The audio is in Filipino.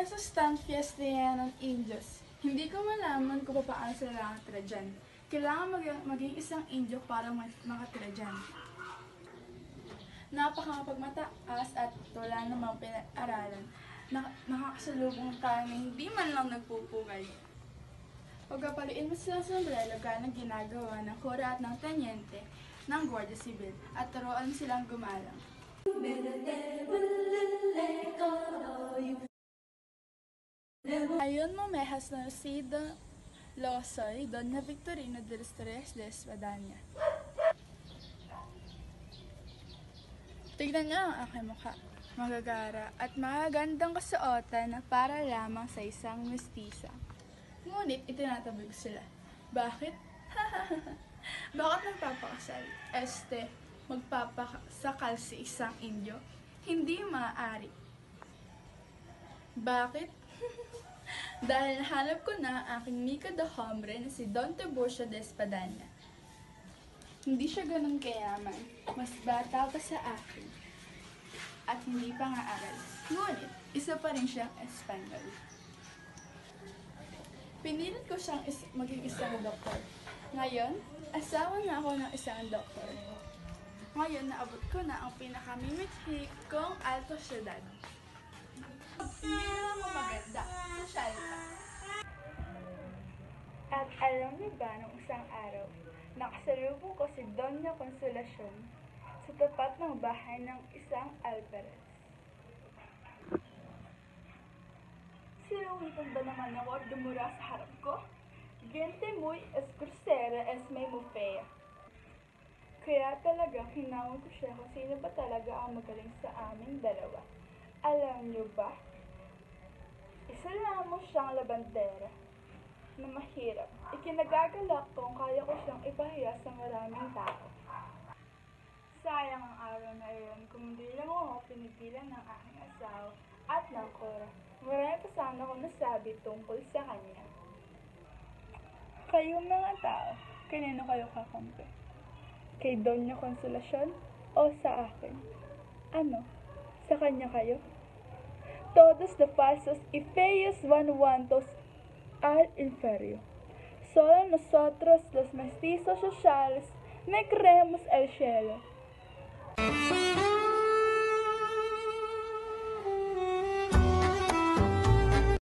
sa stand fiesta yan ng Indios. Hindi ko malaman kung paano sila nakatira dyan. Kailangan maging isang Indio para makatira dyan. Napakapagmataas at wala namang pinag-aralan. Nakakasalubong tayo na hindi man lang nagpupugay. Pagkapaliin mo silang sombrero gaya ng ginagawa ng kura at ng tanyente ng Guardia Civil at turuan silang gumalang. Ayon mo mehas na si Losoy, Donna Victorino de los Tres de Espadanya. Tignan niyo ang aking mukha, magagara at magagandang kasuotan na para lamang sa isang mestiza. Ngunit itinatabig sila. Bakit? Bakit magpapakasal? Magpapasakal sa isang Indio? Hindi maaari. Bakit? Dahil nahanap ko na ang aking Mica de Hombre na si Don Tiburcio de Espadanya. Hindi siya ganun kayaman. Mas bata pa sa akin. At hindi pa nga aral. Ngunit, isa pa rin siyang Espanyol. Pinilit ko siyang maging isang doktor. Ngayon, asawa na ako ng isang doktor. Ngayon, naabot ko na ang pinakamimithi kong alto syudad. Hindi lang ako maganda, sosyal pa. At alam niyo ba, nung isang araw, nakasalubong ko si Doña Consolacion sa tapat ng bahay ng isang alperes. Sinuwitan ba naman ako at dumura sa harap ko? Gente muy grosera es muy fea. Kaya talaga hinangon ko siya kung sino ba talaga ang magaling sa aming dalawa. Alam niyo ba? Isa lamang siyang labandera na mahirap. Ikinagagalak kung kaya ko siyang ipahiya sa maraming tao. Sayang ang araw na iyon kung hindi lang ako pinigilan ng aking asawa at ng kura. Marami pa sana akong nasabi tungkol sa kanya. Kayong mga tao, kanino kayo kakampi? Kay Doña Consolacion o sa akin? Ano? Sa kanya kayo? Todos de falsos y feos vanuantos al infierno. Solo nosotros, los mestizos sociales, me creemos el cielo.